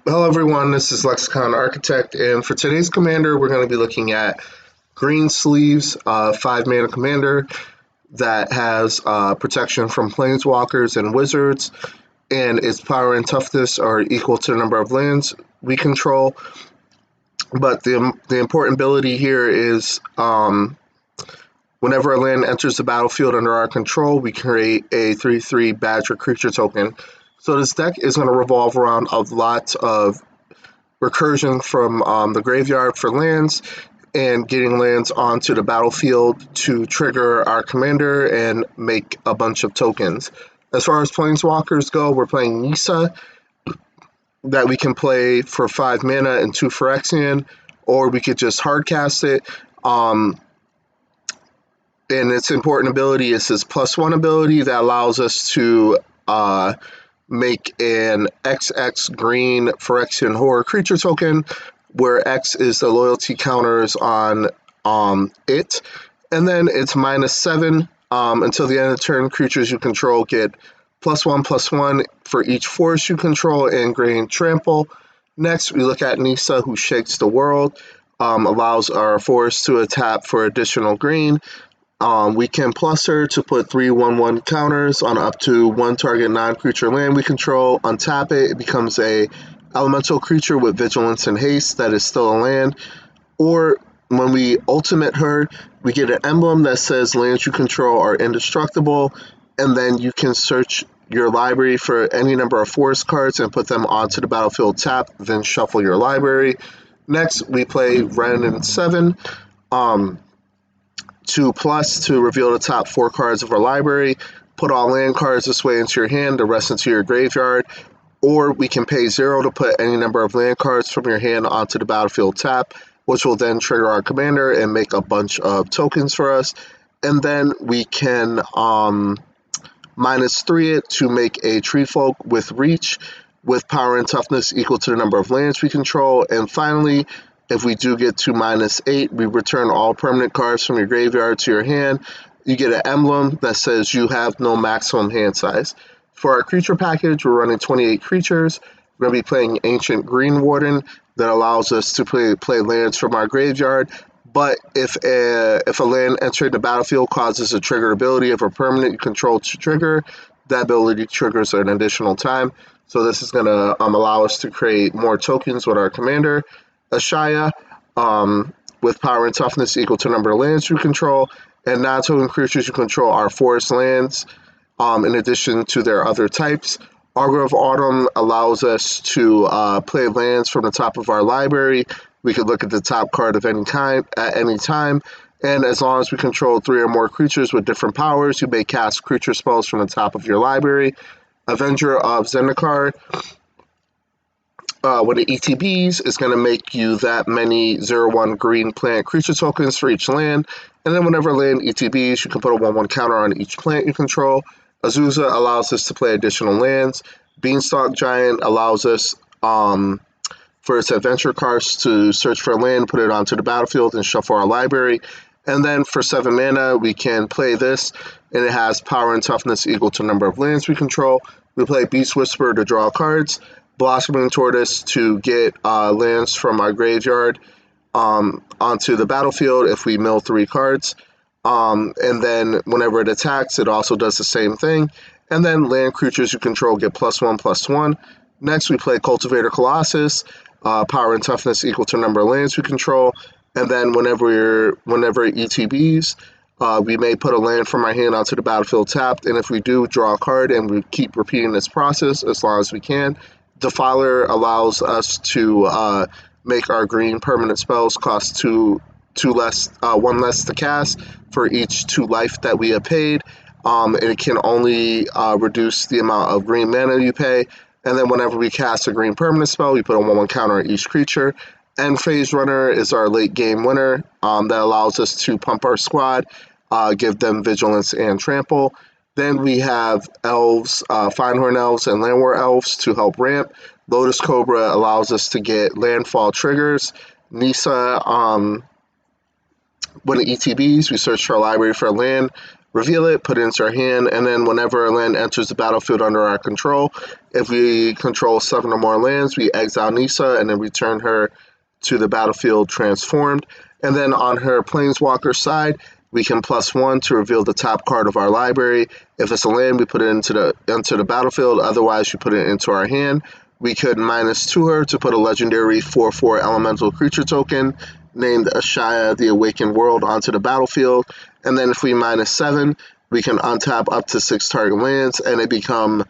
Hello everyone, this is Lexicon Architect, and for today's commander, we're going to be looking at Greensleeves, 5-mana commander that has protection from planeswalkers and wizards, and its power and toughness are equal to the number of lands we control. But the important ability here is whenever a land enters the battlefield under our control, we create a 3/3 Badger creature token. So this deck is going to revolve around a lot of recursion from the graveyard for lands and getting lands onto the battlefield to trigger our commander and make a bunch of tokens. As far as planeswalkers go, we're playing Nissa that we can play for 5 mana and 2 Phyrexian, or we could just hardcast it. And its important ability is this +1 ability that allows us to make an XX green Phyrexian horror creature token, where X is the loyalty counters on it. And then it's -7 until the end of the turn. Creatures you control get +1/+1 for each force you control and gain trample. Next, we look at Nissa, who shakes the world, allows our force to tap for additional green. We can plus her to put 3/1/1 counters on up to one target non-creature land we control. Untap it, it becomes a elemental creature with vigilance and haste that is still a land. Or when we ultimate her, we get an emblem that says lands you control are indestructible, and then you can search your library for any number of forest cards and put them onto the battlefield tap, then shuffle your library. Next, we play Ren and 7. 2+ to reveal the top 4 cards of our library. Put all land cards this way into your hand, the rest into your graveyard. Or we can pay 0 to put any number of land cards from your hand onto the battlefield tap, which will then trigger our commander and make a bunch of tokens for us. And then we can -3 it to make a tree folk with reach, with power and toughness equal to the number of lands we control. And finally, if we do get to -8, we return all permanent cards from your graveyard to your hand. You get an emblem that says you have no maximum hand size. For our creature package, we're running 28 creatures. We're going to be playing Ancient Green Warden that allows us to play lands from our graveyard. But if a land entering the battlefield causes a trigger ability of a permanent you control to trigger, that ability triggers an additional time. So this is going to allow us to create more tokens with our commander. Ashaya, with power and toughness equal to the number of lands you control, and non-token creatures you control are forest lands, in addition to their other types. Augur of Autumn allows us to play lands from the top of our library. We could look at the top card of any kind at any time, and as long as we control 3 or more creatures with different powers, you may cast creature spells from the top of your library. Avenger of Zendikar, when it ETBs, is going to make you that many 0/1 green plant creature tokens for each land. And then whenever land ETBs, you can put a 1/1 counter on each plant you control. Azusa allows us to play additional lands. Beanstalk Giant allows us, for its adventure cards, to search for a land, put it onto the battlefield, and shuffle our library. And then for 7 mana, we can play this, and it has power and toughness equal to the number of lands we control. We play Beast Whisperer to draw cards. Blossoming Tortoise to get lands from our graveyard onto the battlefield if we mill 3 cards. And then whenever it attacks, it also does the same thing. And then land creatures you control get +1/+1. Next, we play Cultivator Colossus, power and toughness equal to the number of lands we control. And then whenever it ETBs, we may put a land from our hand onto the battlefield tapped. And if we do, draw a card, and we keep repeating this process as long as we can. Defiler allows us to make our green permanent spells cost 1 less to cast for each 2 life that we have paid. And it can only reduce the amount of green mana you pay. And then whenever we cast a green permanent spell, we put a 1/1 counter on each creature. End Phase Runner is our late game winner that allows us to pump our squad, give them vigilance and trample. Then we have elves, Finehorn elves and Landwar elves to help ramp. Lotus Cobra allows us to get landfall triggers. Nissa, when it ETBs, we search for a library for a land. reveal it, put it into our hand, and then whenever a land enters the battlefield under our control, if we control 7 or more lands, we exile Nissa and then return her to the battlefield transformed. And then on her Planeswalker side, we can +1 to reveal the top card of our library. If it's a land, we put it into the battlefield. Otherwise, we put it into our hand. We could -2 her to put a legendary 4/4 elemental creature token named Ashaya the Awakened World onto the battlefield. And then if we -7, we can untap up to 6 target lands, and they become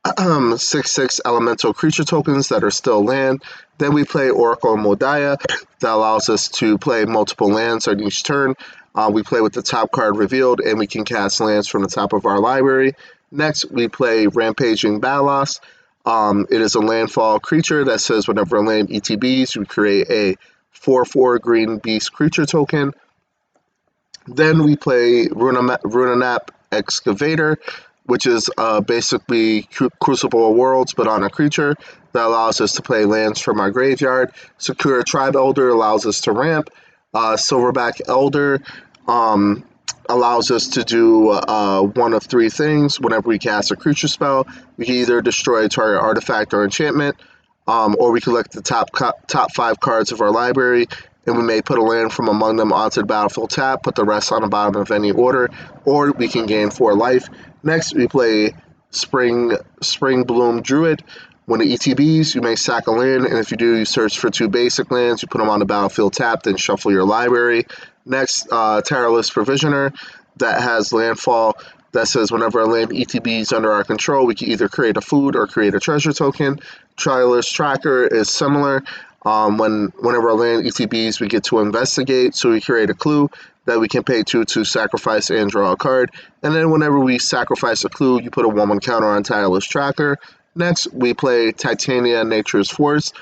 6/6 elemental creature tokens that are still land. Then we play Oracle Modaya that allows us to play multiple lands on each turn. We play with the top card revealed, and we can cast lands from the top of our library. Next, we play Rampaging Balos. It is a landfall creature that says whenever a land ETBs, you create a 4/4 green beast creature token. Then we play Runanap Excavator, which is basically Crucible of Worlds, but on a creature that allows us to play lands from our graveyard. Sakura Tribe Elder allows us to ramp. Silverback Elder allows us to do one of 3 things. Whenever we cast a creature spell, we can either destroy a target artifact or enchantment, or we collect the top 5 cards of our library, and we may put a land from among them onto the battlefield tap, put the rest on the bottom of any order, or we can gain 4 life. Next, we play Spring Bloom Druid. When it ETBs, you may sack a land, and if you do, you search for 2 basic lands, you put them on the battlefield tapped, then shuffle your library. Next, Tireless Provisioner that has Landfall that says whenever a land ETBs under our control, we can either create a food or create a treasure token. Tireless Tracker is similar. Whenever a land ETBs, we get to investigate, so we create a clue that we can pay 2 to sacrifice and draw a card. And then whenever we sacrifice a clue, you put a 1/1 counter on Tireless Tracker. Next, we play Titania Nature's Force.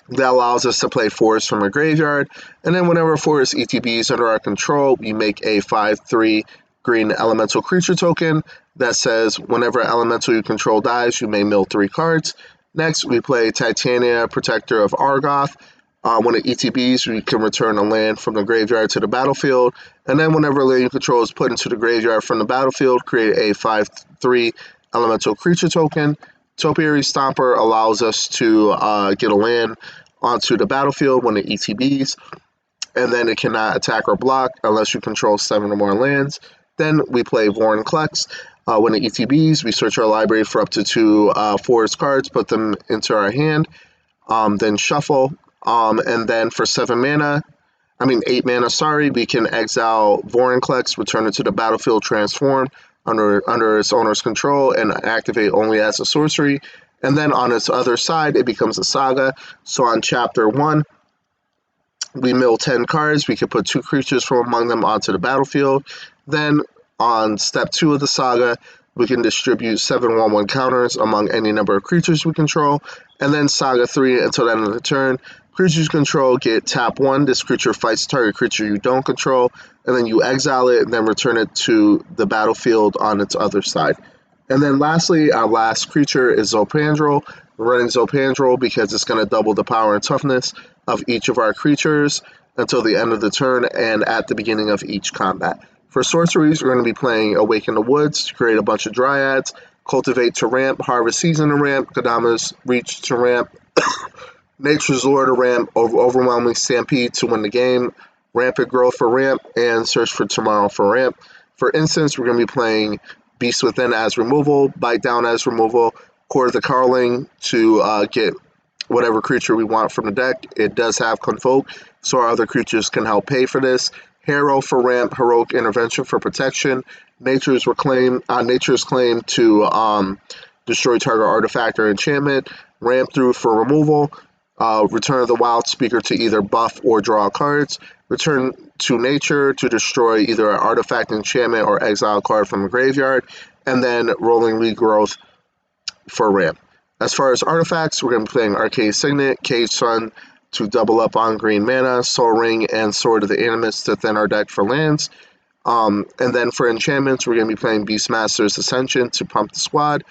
That allows us to play forest from a graveyard. And then whenever a forest ETBs under our control, we make a 5/3 green elemental creature token that says whenever an elemental you control dies, you may mill 3 cards. Next, we play Titania Protector of Argoth. When it ETBs, we can return a land from the graveyard to the battlefield. And then whenever a land you control is put into the graveyard from the battlefield, create a 5/3 elemental creature token. Topiary Stomper allows us to get a land onto the battlefield when it ETBs, and then it cannot attack or block unless you control 7 or more lands. Then we play Vorinclex. When it ETBs, we search our library for up to 2 forest cards, put them into our hand, then shuffle, and then for 8 mana, we can exile Vorinclex, return it to the battlefield transformed under its owner's control, and activate only as a sorcery. And then on its other side, it becomes a saga. So on chapter 1, we mill 10 cards. We can put 2 creatures from among them onto the battlefield. Then on step 2 of the saga, we can distribute 7 1/1 counters among any number of creatures we control. And then saga 3 until the end of the turn. Creatures you control get tap 1. This creature fights a target creature you don't control. And then you exile it and then return it to the battlefield on its other side. And then lastly, our last creature is Zopandrel. We're running Zopandrel because it's going to double the power and toughness of each of our creatures until the end of the turn and at the beginning of each combat. For sorceries, we're going to be playing Awaken the Woods to create a bunch of Dryads, Cultivate to ramp, Harvest Season to ramp, Kodama's Reach to ramp, Nature's Lore to ramp, Overwhelming Stampede to win the game, Rampant Growth for ramp, and Search for Tomorrow for ramp. For instance, we're going to be playing Beast Within as removal, Bite Down as removal, Core of the Carling to get whatever creature we want from the deck. It does have Convoke, so our other creatures can help pay for this. Harrow for ramp, Heroic Intervention for protection, Nature's Claim to destroy target artifact or enchantment, Ramp Through for removal, Return of the Wild Speaker to either buff or draw cards, Return to Nature to destroy either an artifact, enchantment, or exile card from a graveyard, and then Rolling Regrowth for ramp. As far as artifacts, we're going to be playing Arcane Signet, Cage Sun to double up on green mana, Soul Ring, and Sword of the Animus to thin our deck for lands. And then for enchantments, we're going to be playing Beastmaster's Ascension to pump the squad,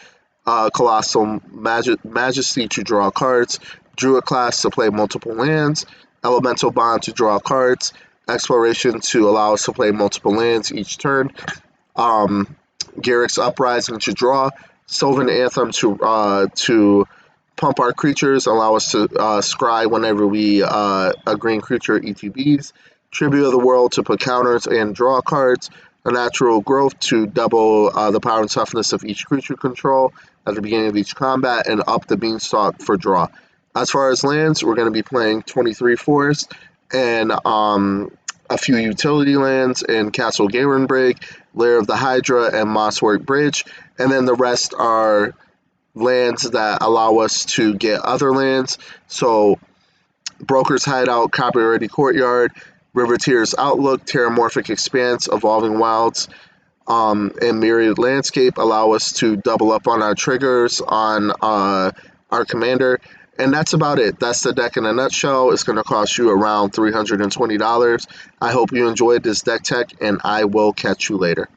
Colossal Majesty to draw cards, Druid Class to play multiple lands, Elemental Bond to draw cards, Exploration to allow us to play multiple lands each turn. Garruk's Uprising to draw. Sylvan Anthem to pump our creatures, allow us to scry whenever we a green creature ETBs. Tribute of the World to put counters and draw cards. A Natural Growth to double the power and toughness of each creature control at the beginning of each combat, and up the Beanstalk for draw. As far as lands, we're going to be playing 23 Forest and a few utility lands in Castle Garenbrig, Lair of the Hydra, and Mosswork Bridge, and then the rest are lands that allow us to get other lands. So Broker's Hideout, Copyrighted Courtyard, Rivertier's Outlook, Terramorphic Expanse, Evolving Wilds, and Myriad Landscape allow us to double up on our triggers on our commander. And that's about it. That's the deck in a nutshell. It's going to cost you around $320. I hope you enjoyed this deck tech, and I will catch you later.